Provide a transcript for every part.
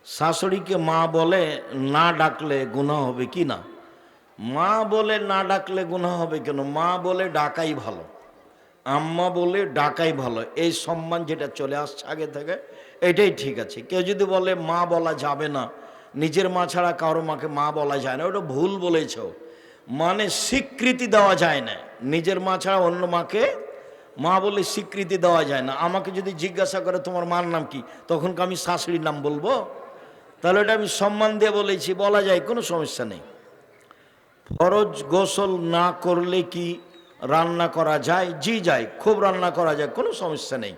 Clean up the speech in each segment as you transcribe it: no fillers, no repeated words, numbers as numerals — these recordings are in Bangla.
শাশুড়িকে মা বলে না ডাকলে গুনাহ হবে কি না? মা বলে না ডাকলে গুনাহ হবে কেন? মা বলে ডাকাই ভালো, আম্মা বলে ডাকাই ভালো। এই সম্মান যেটা চলে আসছে আগে থেকে, এটাই ঠিক আছে। কেউ যদি বলে মা বলা যাবে না, নিজের মা ছাড়া কারো মাকে মা বলা যায় না, ওটা ভুল বলেছ। মানে স্বীকৃতি দেওয়া যায় না, নিজের মা ছাড়া অন্য মাকে মা বলে স্বীকৃতি দেওয়া যায় না। আমাকে যদি জিজ্ঞাসা করে তোমার মার নাম কি, তখন কি আমি শাশুড়ির নাম বলবো? তাহলে এটা আমি সম্মান দিয়ে বলেছি, বলা যায়, কোনো সমস্যা নেই। ফরজ গোসল না করলে কি রান্না করা যায়? জি যায়, খুব রান্না করা যায়, কোনো সমস্যা নেই।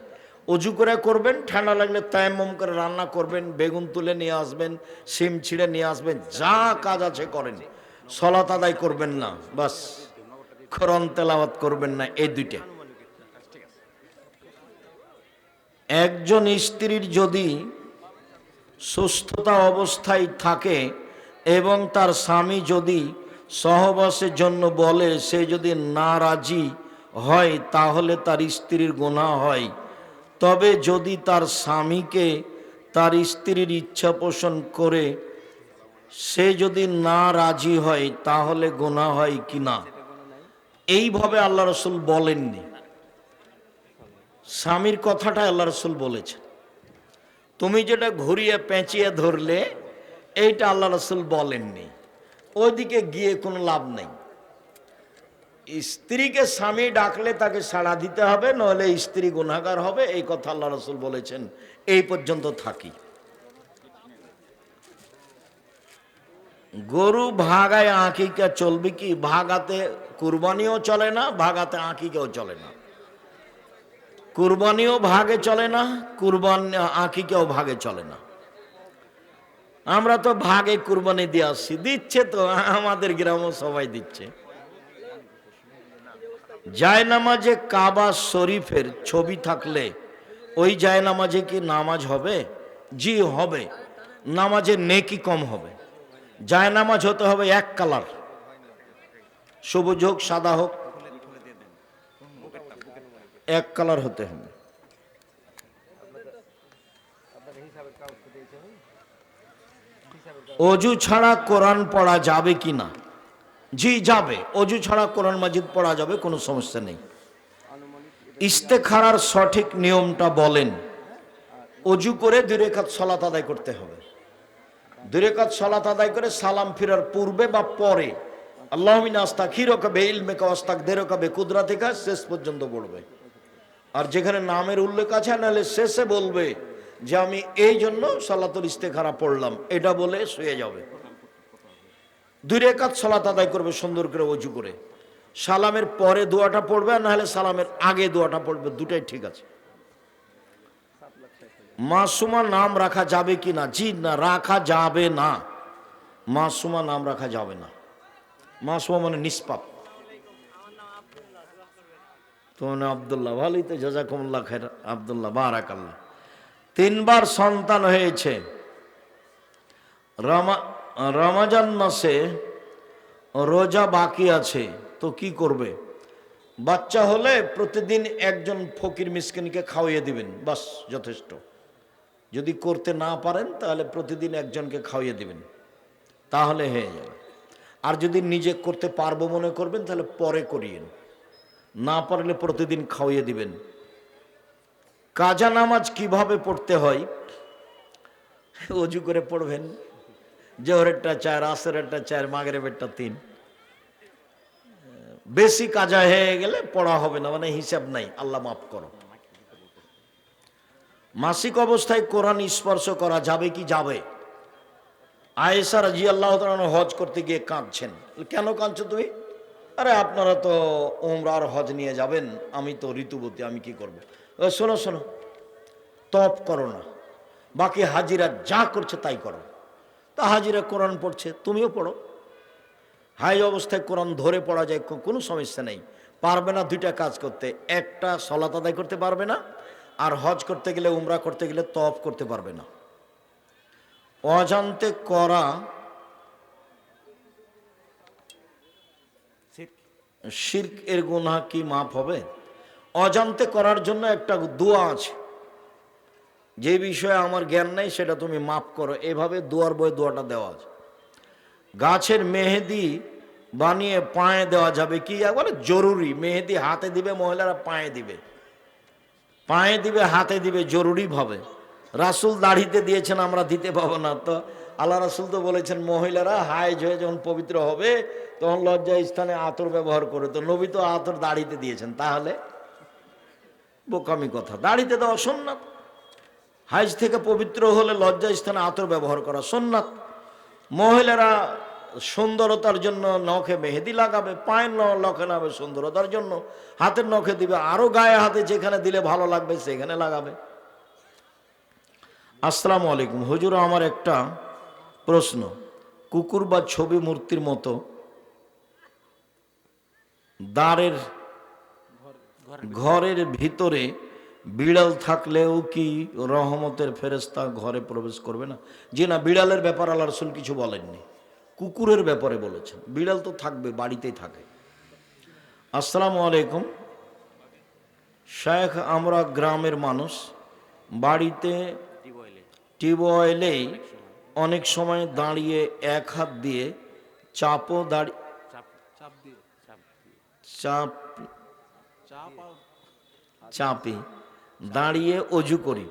অজু করে করবেন, ঠান্ডা লাগলে তায়াম্মুম করে রান্না করবেন, বেগুন তুলে নিয়ে আসবেন, শিম ছিঁড়ে নিয়ে আসবেন, যা কাজ আছে করেন। সলাত আদায় করবেন না, বাস। কোরআন তেলাওয়াত করবেন না, এই দুইটা। একজন স্ত্রীর যদি সুস্থতা অবস্থায় থাকে এবং তার স্বামী যদি সহবাসের জন্য বলে, সে যদি না রাজি হয় তাহলে তার স্ত্রীর গুনাহ হয়। তবে যদি তার স্বামীকে তার স্ত্রীর ইচ্ছা পোষণ করে সে যদি না রাজি হয় তাহলে গুনাহ হয় কি না? এইভাবে আল্লাহ রসুল বলেননি। স্বামীর কথাটা আল্লাহ রসুল বলেছেন। তুমি যেটা ঘুরিয়ে পেঁচিয়ে ধরলে, এইটা আল্লাহ রসুল বলেননি। ওইদিকে গিয়ে কোনো লাভ নেই। স্ত্রীকে স্বামী ডাকলে তাকে সাড়া দিতে হবে, নইলে স্ত্রী গুনাহগার হবে, এই কথা আল্লাহ রসুল বলেছেন। এই পর্যন্ত থাকি। গরু ভাগায় আঁকিকা চলবে কি? ভাগাতে কুরবানিও চলে না, ভাগাতে আঁকিকাও চলে না। কুরবানিও ভাগে চলে না, আঁকিকাও ভাগে চলে না। আমরা তো ভাগে কুরবানি দিয়ে আসছি, দিচ্ছে তো, আমাদের গ্রামও সবাই দিচ্ছে। জায়নামাজে কাবা শরীফের ছবি থাকলে ওই জায়নামাজে কি নামাজ হবে? জি হবে, নামাজের নেকি কম হবে। জায়নামাজ হতে হবে এক কালার, সবুজ হোক সাদা হোক, এক কালার হতে হবে। অজু ছাড়া কোরআন পড়া যাবে কি না? জি যাবে, অজু ছাড়া কোরআন মাজিদ পড়া যাবে, কোনো সমস্যা নেই। ইস্তেখারার সঠিক নিয়মটা বলেন। অজু করে 2 রাকাত সালাত আদায় করতে হবে। 2 রাকাত সালাত আদায় করে সালাম ফিরার পূর্বে বা পরে আল্লাহুম্মা আস্তাগফিরুকা বিইলমিকা ওয়াস্তাগদিরুকা বিকুদরাতিকা শেষ পর্যন্ত পড়বে। আর যেখানে নামের উল্লেখ আছে, নাহলে শেষে বলবে যে আমি এই জন্য সালাতুল ইস্তেখারা পড়লাম, এটা বলে শুয়ে যাবে। 2 রাকাত সালাত আদায় করবে সুন্দর করে অজু করে। সালামের পরে দোয়াটা পড়বে, আর নাহলে সালামের আগে দোয়াটা পড়বে, দুটাই ঠিক আছে। মাসুমা নাম রাখা যাবে কি না? জি না, রাখা যাবে না। মাসুমা নাম রাখা যাবে না। মাসুমা মানে নিষ্পাপ। তোমার আব্দুল্লাহ, ভালোই তো, জাযাকুমুল্লাহ খাইর। আব্দুল্লাহ, বারাকাল্লাহ। 3 বার সন্তান হয়েছে। রমজান মাসে রোজা বাকি আছে, তো কি করবে? বাচ্চা হলে প্রতিদিন একজন ফকির মিসকিনকে খাওয়িয়ে দিবেন, বাস যথেষ্ট। যদি করতে না পারেন তাহলে প্রতিদিন একজনকে খাওয়িয়ে দিবেন, তাহলে হয়ে যাবে। আর যদি নিজে করতে পারবো মনে করবেন তাহলে পরে করিয়েন, না পারলে প্রতিদিন খাওয়িয়ে দিবেন। কাজা নামাজ কিভাবে পড়তে হয়? অজু করে পড়বেন। জোহরেরটা 4, আসরেরটা 4, মাগরিবেরটা 3। বেশি কাজা হয়ে গেলে পড়া হবে না, মানে হিসাব নাই, আল্লাহ মাফ করো। মাসিক অবস্থায় কোরআন স্পর্শ করা যাবে কি? যাবে। আয়েশা রাদিয়াল্লাহু তাআলা হজ করতে গিয়ে কাঁদছেন। কেন কাঁদছো তুমি? আরে আপনারা তো উমরার হজ নিয়ে যাবেন, আমি তো ঋতুবতী, আমি কি করব? শোনো শোনো, তপ করো না, বাকি হাজিরা যা করছে তাই করো। তা হাজিরা কোরআন পড়ছে, তুমিও পড়ো। হাই অবস্থায় কোরআন ধরে পড়া যায়, কোনো সমস্যা নেই। পারবে না 2টা কাজ করতে, একটা সালাত আদায় করতে পারবে না, আর হজ করতে গেলে, উমরা করতে গেলে তওয়াফ করতে পারবে না। অজান্তে করা শিরক এর গুনাহ কি মাফ হবে? অজান্তে করার জন্য একটা দোয়া আছে, যে বিষয়ে আমার জ্ঞান নেই সেটা তুমি মাফ করো, এভাবে দুয়ার বই দোয়াটা দেওয়া আছে। গাছের মেহেদি বানিয়ে পায়ে দেওয়া যাবে কি? একবারে জরুরি। মেহেদি হাতে দিবে মহিলারা, পায়ে দিবে, পায়ে দিবে, হাতে দিবে জরুরিভাবে। রাসূল দাড়িতে দিয়েছেন, আমরা দিতে পাবো না তো? আল্লাহ রাসূল তো বলেছেন মহিলারা হায়েজ হয়ে যখন পবিত্র হবে তখন লজ্জা স্থানে আতর ব্যবহার করে। তো নবী তো আতর দাড়িতে দিয়েছেন, তাহলে বোকামি কথা। দাড়িতে দেওয়া সুন্নাত। হাইজ থেকে পবিত্র হলে লজ্জা স্থানে আতর ব্যবহার করা সুন্নাত। মহিলারা সুন্দরতার জন্য নখে মেহেদি লাগাবে, পায়ের নখে লাগাবে সুন্দরতার জন্য, হাতের নখে দিবে, আরো গায়ে হাতে যেখানে দিলে ভালো লাগবে সেখানে লাগাবে। আসসালামু আলাইকুম হুজুর, আমার একটা প্রশ্ন। কুকুর বা ছবি মূর্তির মতো দ্বারের ঘরের ভিতরে বিড়াল থাকলেও কি রহমতের ফেরেশতা ঘরে প্রবেশ করবে না? জি না, বিড়ালের ব্যাপার আল্লাহ রাসূল কিছু বলেননি, কুকুরের ব্যাপারে বলেছেন। বিড়াল তো থাকবে, বাড়িতেই থাকে। আসসালামু আলাইকুম শেখ, আমরা গ্রামের মানুষ, বাড়িতে টিউবওয়েলেই অনেক সময় দাঁড়িয়ে এক হাত দিয়ে চাপও চাপি দাঁড়িয়ে অজু করি,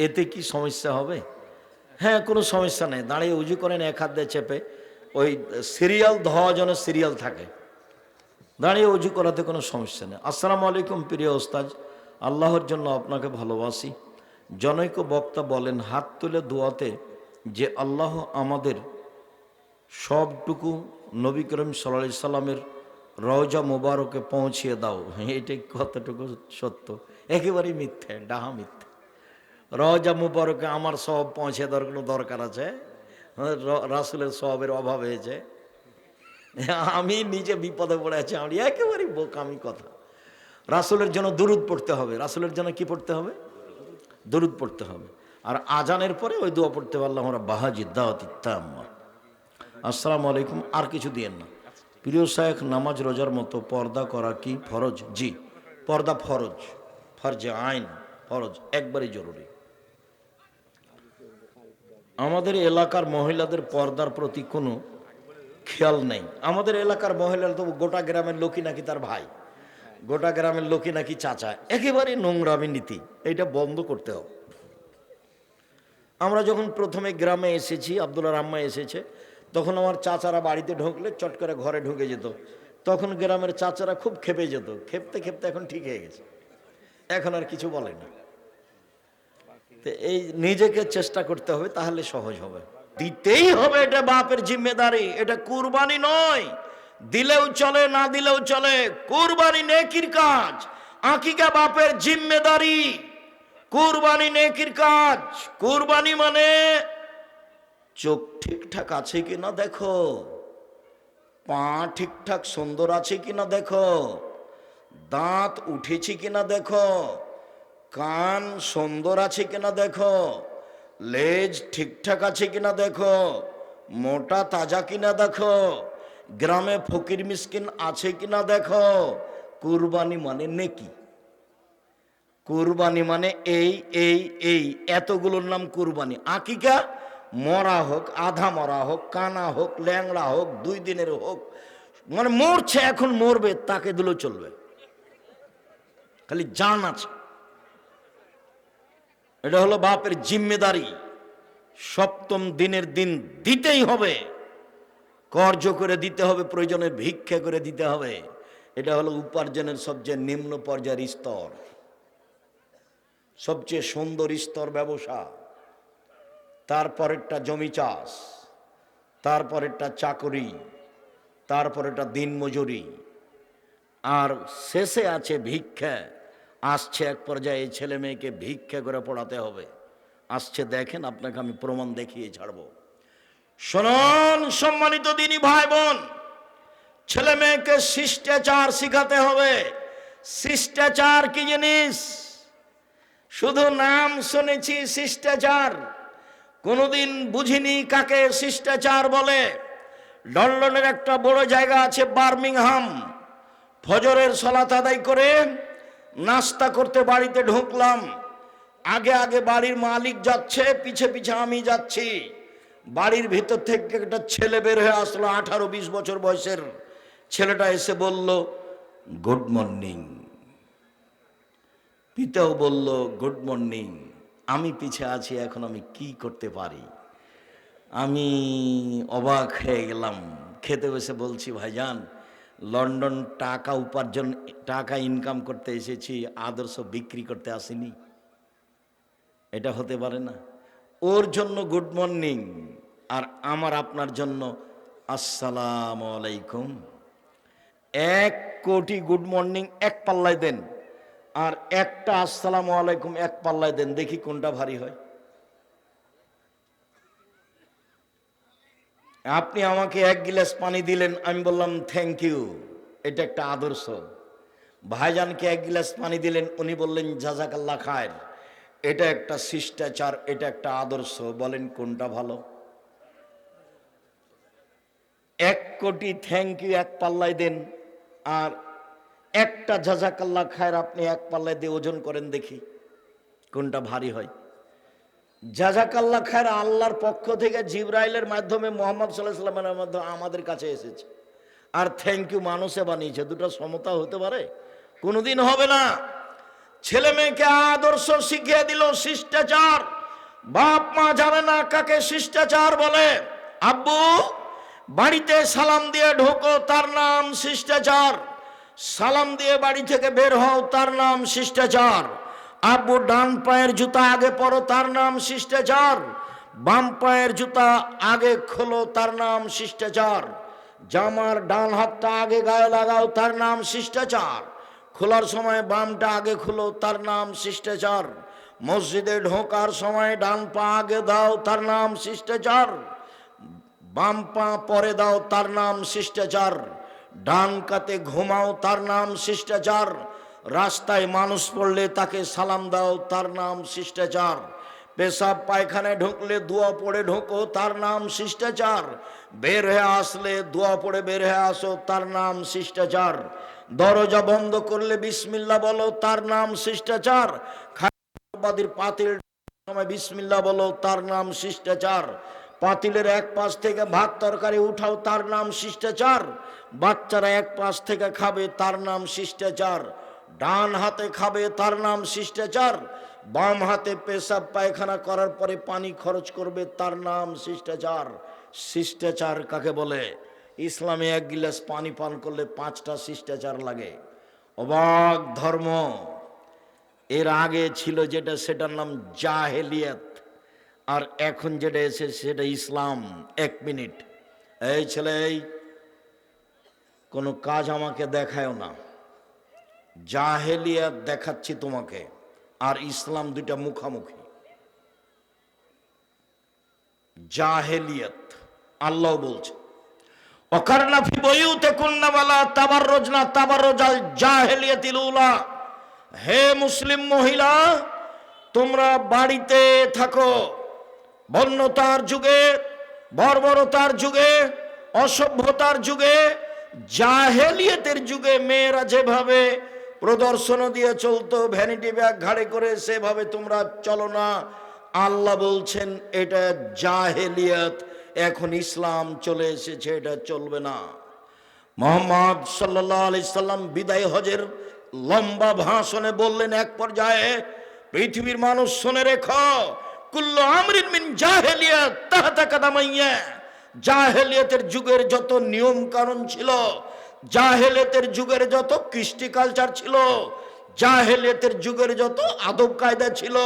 এতে কি সমস্যা হবে? হ্যাঁ, কোনো সমস্যা নেই। দাঁড়িয়ে উজু করেন এক হাত দিয়ে চেপে, ওই সিরিয়াল ধোয়া জন্য সিরিয়াল থাকে, দাঁড়িয়ে উজু করাতে কোনো সমস্যা নেই। আসসালামু আলাইকুম প্রিয় ওস্তাদ, আল্লাহর জন্য আপনাকে ভালোবাসি। জনৈক বক্তা বলেন হাত তুলে দোয়াতে যে আল্লাহ আমাদের সবটুকু নবী করিম সাল্লাল্লাহু আলাইহি সাল্লামের রওজা মোবারকে পৌঁছিয়ে দাও। এটা কতটুকু সত্য? একেবারেই মিথ্যে, ডাহা মিথ্যে। রওজা মুবারকে আমার সব পৌঁছে দেওয়ার কোনো দরকার আছে? রাসূলের সওয়াবের অভাব হয়েছে? আমি নিজে বিপদে পড়ে আছি, আমি একেবারেই বোকামি কথা। রাসূলের জন্য দুরূদ পড়তে হবে। রাসূলের জন্য কি পড়তে হবে? দুরূদ পড়তে হবে। আর আজানের পরে ওই দোয়া পড়তে পারলে আমরা বাহাজি দাওয়াতি তাম্মা। আসসালামু আলাইকুম। আর কিছু দিয়েন না। প্রিয় শায়েখ, নামাজ রোজার মতো পর্দা করা কি ফরজ? জি, পর্দা ফরজ, ফরজে আইন, ফরজ, একবারই জরুরি। আমাদের এলাকার মহিলাদের পর্দার প্রতি কোনো খেয়াল নেই। আমাদের এলাকার মহিলারা তো গোটা গ্রামের লোকই নাকি তার ভাই, গোটা গ্রামের লোকই নাকি চাচা। একেবারে নোংরামি নীতি, এটা বন্ধ করতে হবে। আমরা যখন প্রথমে গ্রামে এসেছি, আব্দুল্লাহ আম্মা এসেছে, তখন আমার চাচারা বাড়িতে ঢুকলে চট করে ঘরে ঢুকে যেত। তখন গ্রামের চাচারা খুব খেপে যেত, খেপতে খেপতে এখন ঠিক হয়ে গেছে, এখন আর কিছু বলে না। তো এই নিজেকে চেষ্টা করতে হবে, তাহলে সহজ হবে। দিতেই হবে, এটা বাপের জিম্মেদারি, এটা কুরবানি নয়। দিলেও চলে, না দিলেও চলে, কুরবানি নেকির কাজ। আকিকা বাপের জিম্মেদারি, কুরবানি নেকির কাজ। কুরবানি মানে চোখ ঠিকঠাক আছে কিনা দেখো, পা ঠিকঠাক সুন্দর আছে কিনা দেখো, দাঁত উঠেছে কিনা দেখো, কান সুন্দর আছে কিনা দেখো, লেজ ঠিকঠাক আছে কিনা দেখো, মোটা তাজা কিনা দেখো, গ্রামে ফকির মিসকিন আছে কিনা দেখো। কুরবানি মানে নেকি। কুরবানি মানে এই এই এই এতগুলোর নাম কুরবানি। আকিকা মরা হোক, আধা মরা হোক, কানা হোক, ল্যাংড়া হোক, 2 দিনের হোক, মানে মরছে এখন মরবে, তাকে দিলেও চলবে, খালি জান আছে। এটা হলো বাপের জিম্মেদারি। সপ্তম দিনের দিন দিতেই হবে, কর্য করে দিতে হবে, প্রয়োজনে ভিক্ষা করে দিতে হবে। এটা হলো উপার্জনের সবচেয়ে নিম্ন পর্যায়ের স্তর, সবচেয়ে সুন্দর স্তর ব্যবসা। তারপরেরটা জমি চাষ, তারপরেরটা চাকরি, তারপরেরটা দিনমজুরি, আর শেষে আছে ভিক্ষা। আসছে এক পর্যায়ে ছেলে মেয়েকে ভিক্ষা করে পড়াতে হবে। আসছে, দেখেন, আপনাকে আমি প্রমাণ দেখিয়ে ছাড়ব। শুনুন সম্মানিত দিনী ভাই বোন, ছেলে মেয়েকে শিষ্টাচার শিখাতে হবে। শিষ্টাচার কি জিনিস? শুধু নাম শুনেছি শিষ্টাচার, কোনোদিন বুঝিনি কাকে শিষ্টাচার বলে। লন্ডনের একটা বড় জায়গা আছে বার্মিংহাম। ফজরের সালাত আদায় করে নাস্তা করতে বাড়িতে ঢুকলাম, আগে আগে বাড়ির মালিক যাচ্ছে, পিছে পিছে আমি যাচ্ছি। বাড়ির ভিতর থেকে একটা ছেলে বের হয়ে আসলো, 18-20 বছর বয়সের ছেলেটা এসে বলল গুড মর্নিং। পিতাও বলল গুড মর্নিং। আমি পিছে আছি, এখন আমি কি করতে পারি? আমি অবাক হয়ে গেলাম। খেতে বসে বলছি, ভাইজান লন্ডন টাকা উপার্জন, টাকা ইনকাম করতে এসেছি, আদর্শ বিক্রি করতে আসিনি। এটা হতে পারে না। ওর জন্য গুড মর্নিং আর আমার আপনার জন্য আসসালামু আলাইকুম। 1 কোটি গুড মর্নিং এক পাল্লায় দেন, আর একটা আসসালামু আলাইকুম এক পাল্লায় দেন, দেখি কোনটা ভারী হয়। আপনি আমাকে 1 গিলাস পানি দিলেন, আমি বললাম থ্যাংক ইউ, এটা একটা আদর্শ। ভাইজানকে 1 গিলাস পানি দিলেন, উনি বললেন জাযাকাল্লাহ খায়ের, এটা একটা শিষ্টাচার, এটা একটা আদর্শ। বলেন কোনটা ভালো? 1 কোটি থ্যাংক ইউ এক পাল্লায় দেন, আর একটা জাযাকাল্লাহ খায়ের আপনি এক পাল্লায় দিয়ে ওজন করেন, দেখি কোনটা ভারী হয়। জাযাকাল্লাহ খায়ের আল্লাহর পক্ষ থেকে জিবরাইলের মাধ্যমে মুহাম্মদ সাল্লাল্লাহু আলাইহি ওয়াসাল্লামের মাধ্যমে আমাদের কাছে এসেছে, আর থ্যাংক ইউ মানুষে বানিয়েছে। দুটো সমতা হতে পারে? কোনোদিন হবে না। ছেলে মেয়েকে আদর্শ শিখিয়ে দিল, শিষ্টাচার। বাপ মা জানে না কাকে শিষ্টাচার বলে। আব্বু বাড়িতে সালাম দিয়ে ঢোকো, তার নাম শিষ্টাচার। সালাম দিয়ে বাড়ি থেকে বের হও, তার নাম শিষ্টাচার। আব্বু ডান পায়ের জুতা আগে পরো, তার নাম শিষ্টাচার। বাম পায়ের জুতা আগে খোলো, তার নাম শিষ্টাচার। জামার ডান হাতটা আগে গায়ে লাগাও, তার নাম শিষ্টাচার। খোলার সময় বামটা আগে খুলো, তার নাম শিষ্টাচার। মসজিদে ঢোকার সময় ডান পা আগে দাও, তার নাম শিষ্টাচার। বাম পা পরে দাও, তার নাম শিষ্টাচার। ডান কাতে ঘুমাও, তার নাম শিষ্টাচার। রাস্তায় মানুষ পড়লে তাকে সালাম দাও, তার নাম শিষ্টাচার। পেশাব পায়খানায় ঢুকলে দোয়া পড়ে ঢোকো, তার নাম শিষ্টাচার। বের হয়ে আসলে দোয়া পড়ে বের হয়ে আসো, তার নাম শিষ্টাচার। দরজা বন্ধ করলে বিসমিল্লাহ বলো, তার নাম শিষ্টাচার। খাবারের পাতিল সময় বিসমিল্লাহ বলো, তার নাম শিষ্টাচার। পাতিলের এক পাশ থেকে ভাত তরকারি উঠাও, তার নাম শিষ্টাচার। বাচ্চারা এক পাশ থেকে খাবে, তার নাম শিষ্টাচার। ডান হাতে খাবে, তার নাম শিষ্টাচার। বাম হাতে পেশাব পায়খানা করার পরে পানি খরচ করবে, তার নাম শিষ্টাচার। শিষ্টাচার কাকে বলে? ইসলামে 1 গিলাস পানি পান করলে 5টা শিষ্টাচার লাগে। অবাক ধর্ম। এর আগে ছিল যেটা, সেটার নাম জাহেলিয়াত, আর এখন যেটা এসে সেটা ইসলাম। 1 মিনিট, এই ছেলে, এই কোনো কাজ আমাকে দেখায়ও না। জাহেলিয়াত দেখাচ্ছি তোমাকে, আর ইসলাম দুইটা মুখামুখি। জাহেলিয়াত আল্লাহ বলছে ওয়াকারনা ফি বুয়ুতিকুন্না ওয়ালা তাবাররুজনা তাবাররুজাল জাহেলিয়াতিল উলা। হে মুসলিম মহিলা, তোমরা বাড়িতে থাকো। বন্যতার যুগে, বর্বরতার যুগে, অসভ্যতার যুগে, জাহেলিয়াতের যুগে মেয়েরা যেভাবে প্রদর্শন দিয়ে চলতো, ভ্যানিটি ব্যাগ ঘাড়ে করে, সেভাবে তোমরা চলো না। আল্লাহ বলছেন এটা জাহেলিয়াত। এখন ইসলাম চলে এসেছে, এটা চলবে না। মুহাম্মদ সাল্লাল্লাহু আলাইহি সাল্লাম বিদায় হজের লম্বা ভাষণে বললেন এক পর্যায়ে, পৃথিবীর মানুষ শুনে রেখো, কুল্লু আমরিন মিন জাহেলিয়াত তাহতা কাদামাইয়া। জাহেলিয়াতের যুগের যত নিয়ম কানুন ছিল, জাহেলিয়াতের যুগের যত কৃষ্টি কালচার ছিল, জাহেলিয়াতের যুগের যত আদব কায়দা ছিল,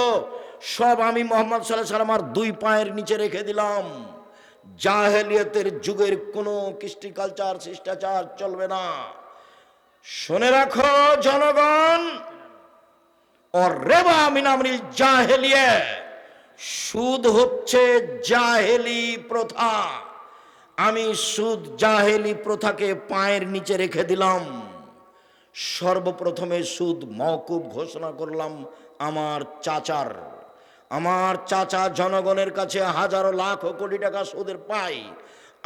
সব আমি মুহাম্মদ সাল্লাল্লাহু আলাইহি ওয়াসাল্লাম আর 2 পায়ের নিচে রেখে দিলাম। জাহেলিয়াতের যুগের কোনো কৃষ্টি কালচার, শিষ্টাচার চলবে না। শুনে রাখো জনগণ, আর রেবা মিন আমরিল জাহেলিয়া, সুদ হচ্ছে জাহেলি প্রথা। আমি সুদ, জাহেলি প্রথাকে পায়ের নিচে রেখে দিলাম। সর্বপ্রথমে সুদ মওকুফ ঘোষণা করলাম আমার চাচার। আমার চাচা জনগণের কাছে হাজারো লাখ কোটি টাকা সুদের পায়।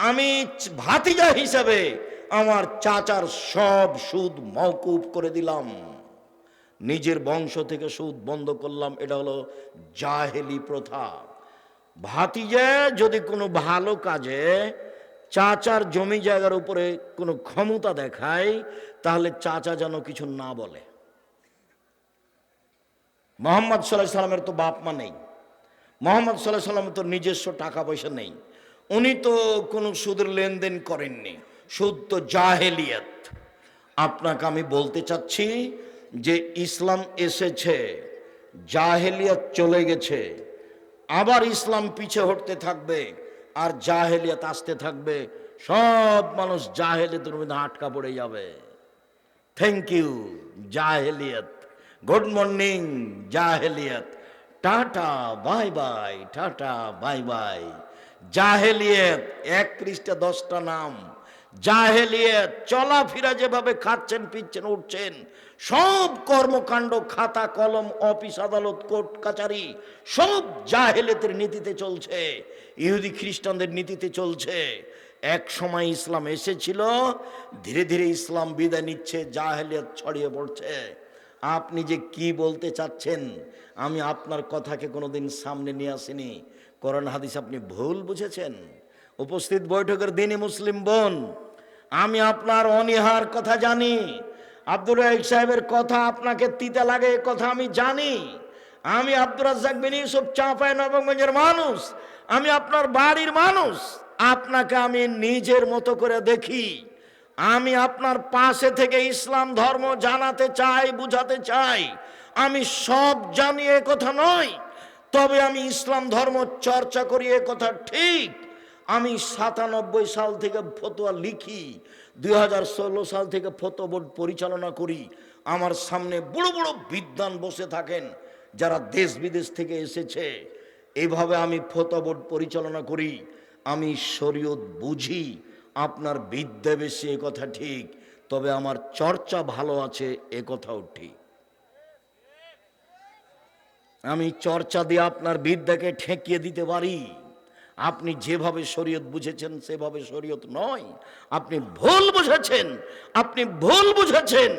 আমি ভাতিজা হিসাবে আমার চাচার সব সুদ মওকুফ করে দিলাম। নিজের বংশ থেকে সুদ বন্ধ করলাম, এটা হলো জাহেলি প্রথা। ভাতিজা যদি কোনো ভালো কাজে চাচার জমি জায়গার উপরে কোনো ক্ষমতা দেখায়, তাহলে চাচা যেন কিছু না বলে। মোহাম্মদ সাল্লাল্লাহু আলাইহি সাল্লামের তো বাপ মা নেই, মোহাম্মদ সাল্লাল্লাহু আলাইহি সাল্লামের তো নিজস্ব টাকা পয়সা নেই, উনি তো কোনো সুদের লেনদেন করেননি। সুদ তো জাহেলিয়াত। আপনাকে আমি বলতে চাচ্ছি যে ইসলাম এসেছে, জাহেলিয়াত চলে গেছে, আবার ইসলাম পিছে হটতে থাকবে আর জাহেলিয়াত আসতে থাকবে। সব মানুষ জাহেলিয়াতের মধ্যে আটকা পড়ে যাবে। থ্যাংক ইউ জাহেলিয়াত, গুড মর্নিং জাহেলিয়াত, ta-ta bye bye, ta-ta bye bye. জাহেলিয়াত 1 পৃষ্ঠা 10টা নাম। জাহেলিয়াত চলাফেরা যেভাবে খাচ্ছেন, পিচ্ছেন, উঠছেন, সব কর্মকাণ্ড, খাতা কলম, অফিস আদালত, কোর্ট কাচারি, সব জাহেলিয়াতের নীতিতে চলছে, ইহুদি খ্রিস্টানদের নীতিতে চলছে। এক সময় ইসলাম এসেছিল, ধীরে ধীরে ইসলাম বিদায় নিচ্ছে, জাহেলিয়াত ছড়িয়ে পড়ছে। আপনি যে কি বলতে চাচ্ছেন, আমি আপনার কথাকে কোনোদিন সামনে নিয়ে আসিনি। কোরআন হাদিস আপনি ভুল বুঝেছেন। উপস্থিত বৈঠকের দিনই মুসলিম বোন, আমি আপনার অনীহার কথা জানি, আব্দুর রাজ্জাক সাহেবের কথা আপনাকে তিতা লাগে এ কথা আমি জানি। আমি আব্দুর রাজ্জাক বিন ইউসুফ চাঁপাইনবাবগঞ্জের মানুষ, আমি আপনার বাড়ির মানুষ, আপনাকে আমি নিজের মতো করে দেখি। আমি আপনার পাশে থেকে ইসলাম ধর্ম জানাতে চাই, বুঝাতে চাই। আমি সব জানি এ কথা নয়, তবে আমি ইসলাম ধর্ম চর্চা করি এ কথা ঠিক। আমি 97 সাল থেকে ফতোয়া লিখি, 2016 সাল থেকে ফতোয়া বোর্ড পরিচালনা করি। আমার সামনে বড় বড় বিদ্বান বসে থাকেন যারা দেশ বিদেশ থেকে এসেছে। এইভাবে আমি ফতোয়া বোর্ড পরিচালনা করি। আমি শরীয়ত বুঝি। আপনার বিদ্যা বেশি এ কথা ঠিক, তবে আমার চর্চা ভালো আছে এ কথাও ঠিক। আমি চর্চা দিয়ে আপনার বিদ্যাকে ঠেকিয়ে দিতে পারি। আপনি যেভাবে শরীয়ত বুঝেছেন সেভাবে শরীয়ত নয়। আপনি ভুল বুঝেছেন, আপনি ভুল বুঝেছেন,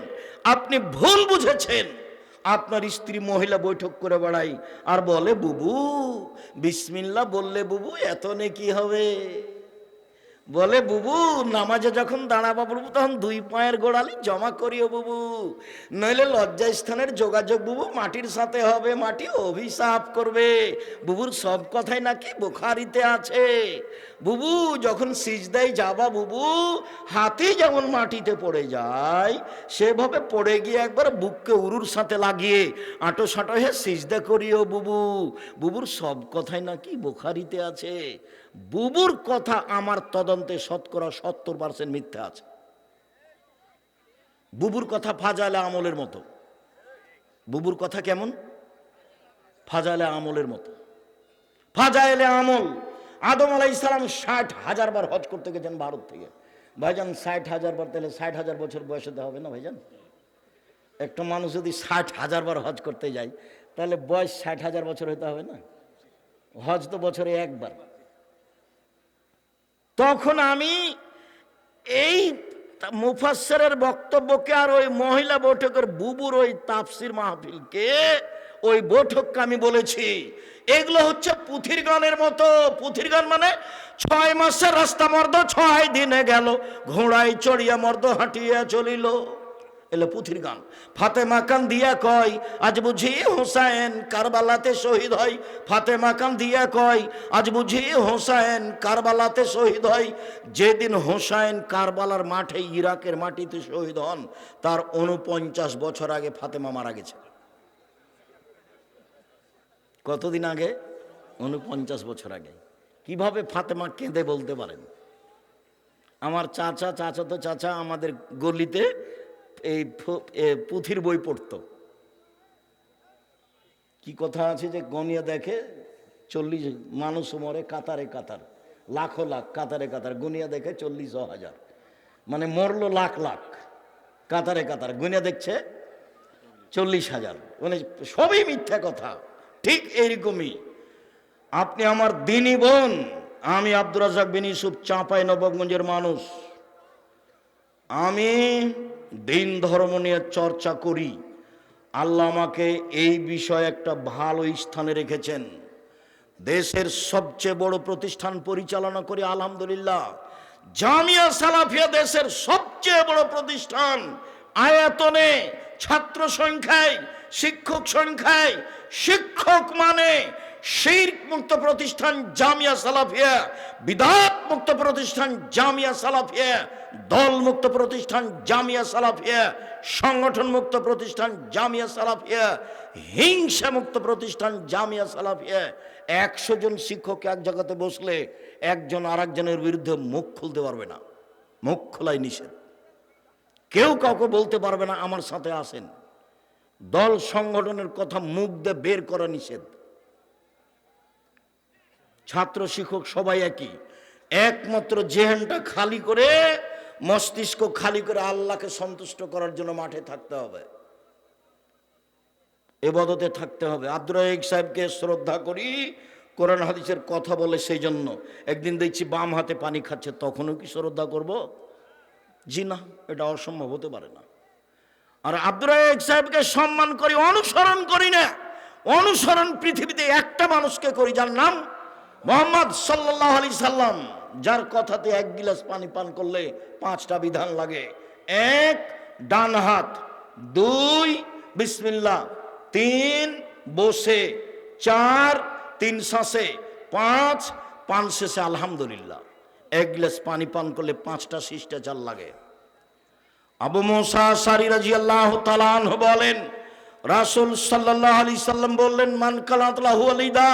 আপনি ভুল বুঝেছেন। আপনার স্ত্রী মহিলা বৈঠক করে বেড়াই আর বলে, বুবু বিসমিল্লাহ বললে বুবু এত নেকি হবে। বলে, বুবু নামাজে যখন দাঁড়াবা বুবু তখন 2 পায়ের গোড়ালি জমা করিও বুবু, নইলে লজ্জা স্থানের যোগাযোগ বুবু মাটির সাথে হবে, মাটি অভিশাপ করবে। বুবুর সব কথাই নাকি বুখারিতে আছে। বুবু যখন সিজদায় যাবা বুবু, হাতি যেমন মাটিতে পড়ে যায় সেভাবে পড়ে গিয়ে একবার বুককে উরুর সাথে লাগিয়ে আঁটো সাঁটো হয়ে সিজদা করিও বুবু। বুবুর সব কথাই নাকি বুখারিতে আছে। বুবুর কথা আমার তদন্তে 70% মিথ্যা আছে। বুবুর কথা ফাজাইলে আমলের মতো। বুবুর কথা কেমন? ফাজাইলে আমলের মতো। ফাজাইলে আমল। আদম আলাইহিস সালাম 60,000 বার হজ করতে গেছেন ভারত থেকে। ভাইজান 60,000 বার, তাহলে 60,000 বছর বয়স হতে হবে না ভাইজান? একটা মানুষ যদি 60,000 বার হজ করতে যায় তাহলে বয়স 60,000 বছর হতে হবে না? হজ তো বছরে একবার। তখন আমি এই মুফাসসিরের বক্তব্যকে আর ওই মহিলা বৈঠকের বুবুর ওই তাফসির মাহফিলকে, ওই বৈঠককে আমি বলেছি এগুলো হচ্ছে পুথির গানের মতো। পুথির গান মানে 6 মাসের রাস্তা মর্দ 6 দিনে গেল, ঘোড়ায় চড়িয়া মর্দ হাঁটিয়া চলিল, এলো পুথির গান। ফাতেমা কান দিয়া কয় আজ বুঝি হোসাইন কারবালাতে শহীদ হয়। ফাতেমা কান দিয়া কয় আজ বুঝি হোসাইন কারবালাতে শহীদ হয়। যেদিন হোসাইন কারবালার মাঠে ইরাকের মাটিতে শহীদ হন তার 49 বছর আগে ফাতেমা মারা গেছে। কতদিন আগে? 49 বছর আগে। কিভাবে ফাতেমা কেঁদে বলতে পারেন? আমার চাচাতো চাচা আমাদের গলিতে এই পুথির বই পড়তো। কি কথা আছে যে গনিয়া দেখে 40 মানুষ মরে কাতারে কাতার, লাখো লাখ কাতারে কাতার, গুনিয়া দেখে 40,000, মানে মরলো লাখ লাখ, কাতারে কাতার গুনিয়া দেখছে 40,000, মানে সবই মিথ্যা কথা। ঠিক এইরকমই আপনি আমার দিনী বোন, আমি আব্দুর রাজ্জাক বিন ইউসুফ চাঁপাইনবাবগঞ্জের মানুষ। আমি দিন ধর্ম নিয়ে চর্চা করি। আল্লাহ আমাকে এই বিষয়ে একটা ভালো স্থানে রেখেছেন। দেশের সবচেয়ে বড় প্রতিষ্ঠান পরিচালনা করি আলহামদুলিল্লাহ। জামিয়া সালাফিয়া দেশের সবচেয়ে বড় প্রতিষ্ঠান, আয়তনে, ছাত্র সংখ্যায়, শিক্ষক সংখ্যায়। শিক্ষক মানে শিরক মুক্ত প্রতিষ্ঠান জামিয়া সালাফিয়া, বিদআত মুক্ত প্রতিষ্ঠান জামিয়া সালাফিয়া, দল মুক্ত প্রতিষ্ঠান জামিয়া সালাফিয়া, সংগঠন মুক্ত প্রতিষ্ঠান জামিয়া সালাফিয়া, হিংসা মুক্ত প্রতিষ্ঠান জামিয়া সালাফিয়া। 100 জন শিক্ষক এক জায়গাতে বসলে একজন আরেকজনের বিরুদ্ধে মুখ খুলতে পারবে না, মুখ খোলাই নিষেধ। কেউ কাউকে বলতে পারবে না আমার সাথে আসেন। দল সংগঠনের কথা মুখ দিয়ে বের করা নিষেধ। ছাত্র শিক্ষক সবাই একই, একমাত্র জেহেনটা খালি করে, মস্তিষ্ক খালি করে আল্লাহকে সন্তুষ্ট করার জন্য মাঠে থাকতে হবে, ইবাদতে থাকতে হবে। আব্দুর রাজ্জাক সাহেবকে শ্রদ্ধা করি, কোরআন হাদিসের কথা বলে, সেই জন্য। একদিন দেখছি বাম হাতে পানি খাচ্ছে, তখনও কি শ্রদ্ধা করব? জি না, এটা অসম্ভব হতে পারে না। আর আব্দুর রাজ্জাক সাহেবকে সম্মান করি, অনুসরণ করি না। অনুসরণ পৃথিবীতে একটা মানুষকে করি, যার নাম মুহাম্মদ সাল্লাল্লাহু আলাইহি সাল্লাম, যার কথাতে 1 গিলাস পানি পান করলে 5টা বিধান লাগে। 1 ডান হাত, 2 বিসমিল্লাহ, 3 বসে, 4 3 শ্বাসে, 5 পান শেষে আলহামদুলিল্লাহ। 1 গ্লাস পানি পান করলে 5টা শিষ্টাচার লাগে। আবু মুসা আশআরী রাদিয়াল্লাহু তাআলা আনহু বলেন, রাসূল সাল্লাল্লাহু আলাইহি সাল্লাম বললেন, মান কানাত লাহু ওয়ালিদা,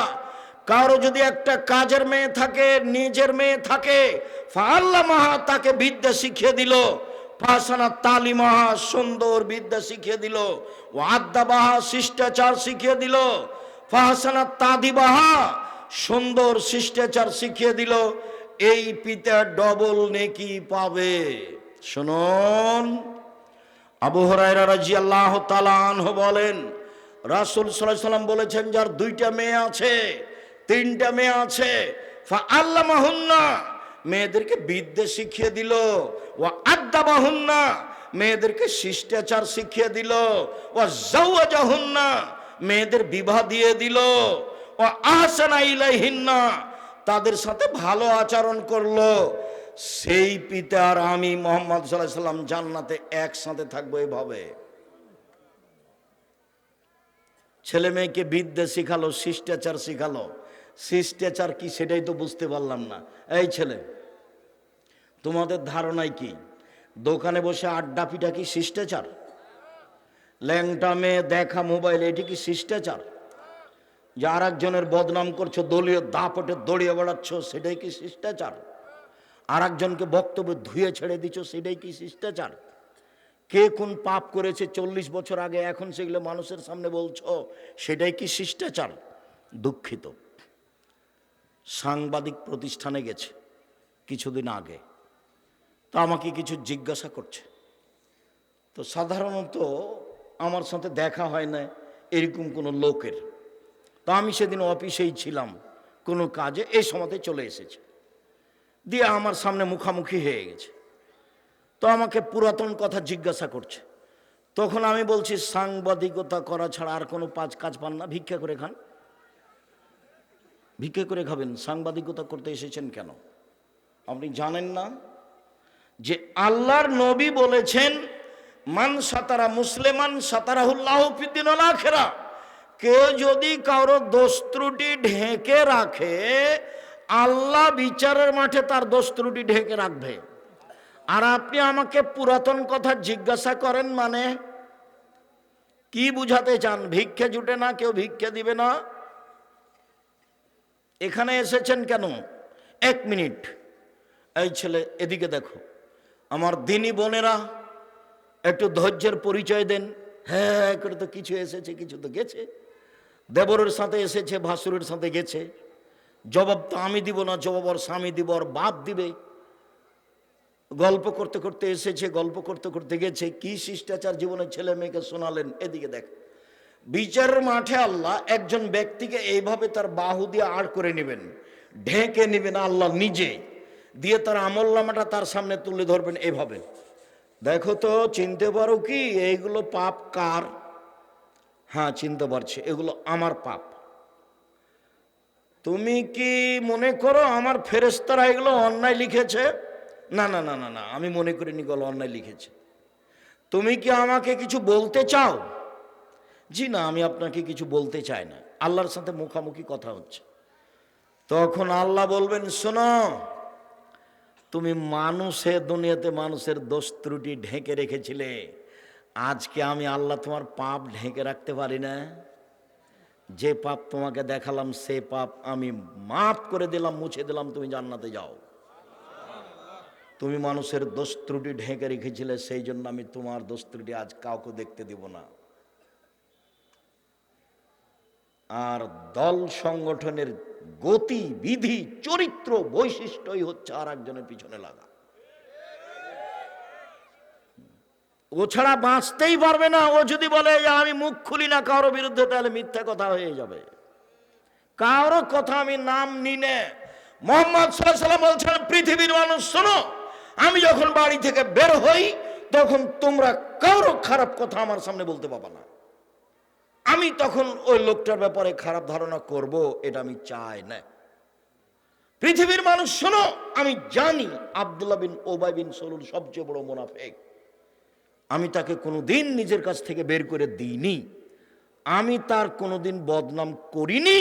কারো যদি একটা কাজের মেয়ে থাকে, নিজের মেয়ে থাকে, ফাআল্লামাহা, তাকে বিদ্যা শিখিয়ে দিল, ফাসানা তালিমাহা, সুন্দর বিদ্যা শিখিয়ে দিল, ও আদ্দাবাহা, শিষ্টাচার শিখিয়ে দিল, ফাসানা তাদিবাহা, সুন্দর শিষ্টাচার শিখিয়ে দিল, এই পিতা ডবল নেকি পাবে। শুনুন, আবু হুরায়রা রাদিয়াল্লাহু তাআলা আনহু বলেন, রাসূল সাল্লাল্লাহু আলাইহি সাল্লাম বলেছেন, যার 2টা মেয়ে আছে, 3টা মেয়ে আছে, ফাআল্লামাহুন্না, মেয়েদেরকে বিদ্যা শিখিয়ে দিল, ওয়া আদ্দাবাহুন্না, মেয়েদেরকে শিষ্টাচার শিখিয়ে দিল, ওয়া যাওয়াজাহুন্না, মেয়েদের বিবাহ দিয়ে দিল, ওয়া আহসানা ইলাইহিন্না, তাদের সাথে ভালো আচরণ করলো, সেই পিতার আমি মুহাম্মদ সাল্লাল্লাহু আলাইহি সাল্লাম জান্নাতে একসাথে থাকবো। এভাবে ছেলে মেয়েকে বিদ্যা শিখালো, শিষ্টাচার শিখালো। শিষ্টাচার কি সেটাই তো বুঝতে পারলাম না। এই ছেলে, তোমাদের ধারণায় কি দোকানে বসে আড্ডা পিটা কি শিষ্টাচার? ল্যাংটা মেয়ে দেখা মোবাইল, এটি কি শিষ্টাচার? যে আর একজনের বদনাম করছো, দলীয় দাপটে দড়িয়ে বেড়াচ্ছ, সেটাই কি শিষ্টাচার? আর একজনকে বক্তব্য ধুয়ে ছেড়ে দিচ্ছ, সেটাই কি শিষ্টাচার? কে কোন পাপ করেছে 40 বছর আগে, এখন সেগুলো মানুষের সামনে বলছো, সেটাই কি শিষ্টাচার? দুঃখিত। সাংবাদিক প্রতিষ্ঠানে গেছে কিছুদিন আগে, তো আমাকে কিছু জিজ্ঞাসা করছে। তো সাধারণত আমার সাথে দেখা হয় না এরকম কোনো লোকের। তো আমি সেদিন অফিসেই ছিলাম কোনো কাজে, এই সময়তে চলে এসেছে, দিয়ে আমার সামনে মুখামুখি হয়ে গেছে। তো আমাকে পুরাতন কথা জিজ্ঞাসা করছে। তখন আমি বলছি, সাংবাদিকতা করা ছাড়া আর কোনো কাজ পান না, ভিক্ষা করে খান। ভিক্ষা করে খাবেন, সাংবাদিকতা করতে এসেছেন কেন? আপনি জানেন না যে আল্লাহর নবী বলেছেন, মান সাতারা মুসলিমান সাতারাহুল্লাহু ফিদ্দিন ওয়াল আখিরা, কেউ যদি কারো দোষ ত্রুটি ঢেকে রাখে, আল্লাহ বিচারের মাঠে তার দোষ ত্রুটি ঢেকে রাখবে। আর আপনি আমাকে পুরাতন কথা জিজ্ঞাসা করেন, মানে কি বুঝাতে চান? ভিক্ষে জুটে না, কেউ ভিক্ষে দিবে না। এখানে এসেছেন কেন? 1 মিনিট, এই ছেলে এদিকে দেখো। আমার দিনী বোনেরা, একটু ধৈর্যের পরিচয় দেন। হ্যাঁ করে তো কিছু এসেছে, কিছু তো গেছে। দেবরের সাথে এসেছে, ভাসুরের সাথে গেছে। জবাব তো আমি দিব না, জবাব ওর স্বামী দিব, ওর বাপ দিবে। গল্প করতে করতে এসেছে, গল্প করতে করতে গেছে। কি শিষ্টাচার জীবনের ছেলে মেয়েকে শোনালেন। এদিকে দেখ, বিচারের মাঠে আল্লাহ একজন ব্যক্তিকে এইভাবে তার বাহু দিয়ে আড় করে নেবেন, ঢেকে নেবেন আল্লাহ নিজে, দিয়ে তার আমলনামাটা তার সামনে তুলে ধরবেন এইভাবে। দেখো তো চিনতে পারো কি এইগুলো পাপ কার? হ্যাঁ চিনতে পারছি, এগুলো আমার পাপ। তুমি কি মনে করো আমার ফেরেশতারা এগুলো অন্যায় লিখেছে? না না না না না, আমি মনে করিনি এগুলো অন্যায় লিখেছে। তুমি কি আমাকে কিছু বলতে চাও? জি না, আমি আপনাকে কিছু বলতে চাই না। আল্লাহর সাথে মুখামুখি কথা হচ্ছে। তখন আল্লাহ বলবেন, শোনো, তুমি মানুষের দুনিয়াতে মানুষের দোষ ত্রুটি ঢেকে রেখেছিলে, আজকে আমি আল্লাহ তোমার পাপ ঢেকে রাখতে পারি না। যে পাপ তোমাকে দেখালাম সে পাপ আমি মাফ করে দিলাম, মুছে দিলাম, তুমি জান্নাতে যাও। তুমি মানুষের দোষ ত্রুটি ঢেকে রেখেছিলে, সেই জন্য আমি তোমার দোষ ত্রুটি আজ কাউকে দেখতে দিব না। আর দল সংগঠনের গতি বিধি চরিত্র বৈশিষ্ট্যই হচ্ছে আর একজনের পিছনে লাগা। ও ছাড়া বাঁচতেই পারবে না। ও যদি বলে যে আমি মুখ খুলি না কারোর বিরুদ্ধে, তাহলে মিথ্যা কথা হয়ে যাবে। কারো কথা আমি নাম নিনে, মোহাম্মদ সাল্লাল্লাহু আলাইহি ওয়াসাল্লাম বলছেন, পৃথিবীর মানুষ শোনো, আমি যখন বাড়ি থেকে বের হই তখন তোমরা কারো খারাপ কথা আমার সামনে বলতে পারবে না। আমি তখন ওই লোকটার ব্যাপারে খারাপ ধারণা করব, এটা আমি চাই না। পৃথিবীর মানুষ শোনো, আমি জানি আব্দুল্লাহ বিন উবাই বিন সলুল সবচেয়ে বড় মুনাফিক। আমি তাকে কোনোদিন নিজের কাছ থেকে বের করে দিইনি, আমি তার কোনোদিন বদনাম করিনি,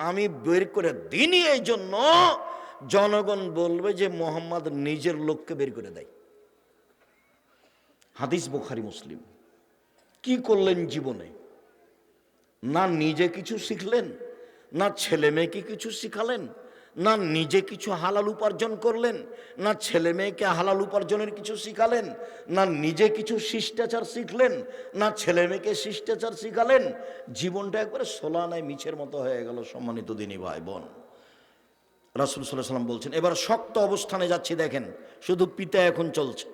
আমি বের করে দিইনি। এই জন্য জনগণ বলবে যে মোহাম্মদ নিজের লোককে বের করে দেয়। হাদিস বুখারী মুসলিম। কি করলেন জীবনে? না নিজে কিছু শিখলেন, না ছেলে মেয়েকে কিছু শিখালেন, না নিজে কিছু হালাল উপার্জন করলেন, না ছেলে মেয়েকে হালাল উপার্জনের কিছু শিখালেন, না নিজে কিছু শিষ্টাচার শিখলেন, না ছেলে মেয়েকে শিষ্টাচার শিখালেন। জীবনটা একবারে সোলানায় মিছের মতো হয়ে গেল। সম্মানিত দিনী ভাই বোন, রাসূল সাল্লাল্লাহু আলাইহি ওয়াসাল্লাম বলছেন, এবার শক্ত অবস্থানে যাচ্ছি, দেখেন শুধু পিতা এখন চলছে।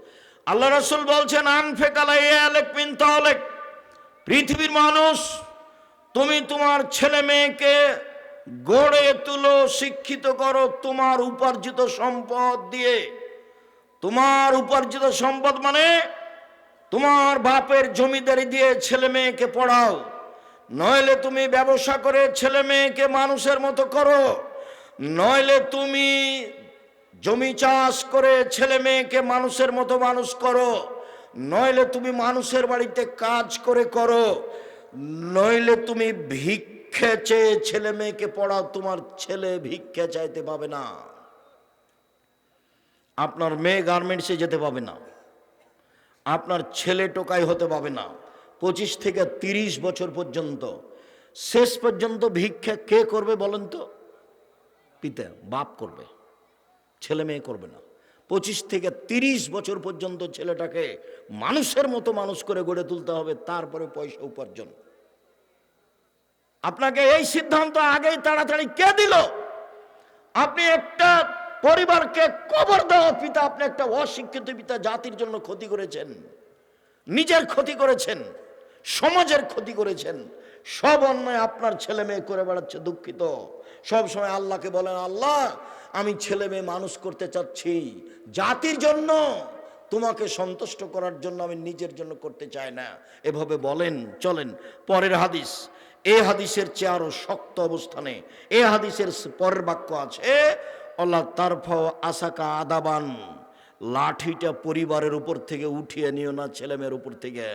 আল্লাহ রাসূল বলছেন, আনফিক আলাইয়া আলাইক মিন তাওলিক, পৃথিবীর মানুষ, তুমি তোমার ছেলে মেয়েকে গড়ে তুলো, শিক্ষিত করো তোমার উপার্জিত সম্পদ দিয়ে। তোমার উপার্জিত সম্পদ মানে তোমার বাপের জমিদারি দিয়ে ছেলে মেয়েকে পড়াও, নইলে তুমি ব্যবসা করে ছেলে মেয়েকে মানুষের মতো করো, নইলে তুমি জমি চাষ করে ছেলে মেয়েকে মানুষের মতো মানুষ করো, নইলে তুমি মানুষের বাড়িতে কাজ করে করো, নইলে তুমি ভিক্ষে চেয়ে ছেলে মেয়েকে পড়াও। তোমার ছেলে ভিক্ষে চাইতে পাবে না, আপনার মেয়ে গার্মেন্টসে যেতে পাবে না, আপনার ছেলে টোকাই হতে পাবে না। 25 থেকে 30 বছর পর্যন্ত, শেষ পর্যন্ত ভিক্ষা কে করবে বলেন তো? পিতা, বাপ করবে, ছেলে মেয়ে করবে না। 25 থেকে 30 বছর পর্যন্ত ছেলেটাকে মানুষের মতো মানুষ করে গড়ে তুলতে হবে, তারপরে পয়সা উপার্জন। আপনাকে এই সিদ্ধান্ত আগেই তাড়াতাড়ি কে দিল? আপনি একটা পরিবারকে কবর দেওয়া পিতা, আপনি একটা অশিক্ষিত পিতা, জাতির জন্য ক্ষতি করেছেন, নিজের ক্ষতি করেছেন, সমাজের ক্ষতি করেছেন। সব অন্যায় আপনার ছেলে মেয়ে করে বেড়াচ্ছে। দুঃখিত, সব সময় আল্লাহকে বলেন, আল্লাহ আমি ছেলে মেয়ে মানুষ করতে চাচ্ছি জাতির জন্য, তোমাকে সন্তুষ্ট করার জন্য, আমি নিজের জন্য করতে চাই না। এভাবে বলেন, চলেন। পরের হাদিস, এই হাদিসের চেয়ে আরো শক্ত অবস্থানে এই হাদিসের পরের বাক্য আছে, আল্লাহ তারফাও আসাকা আদাবান, লাঠিটা পরিবারের উপর থেকে উঠিয়ে নিও না ছেলে মেয়ের উপর থেকে।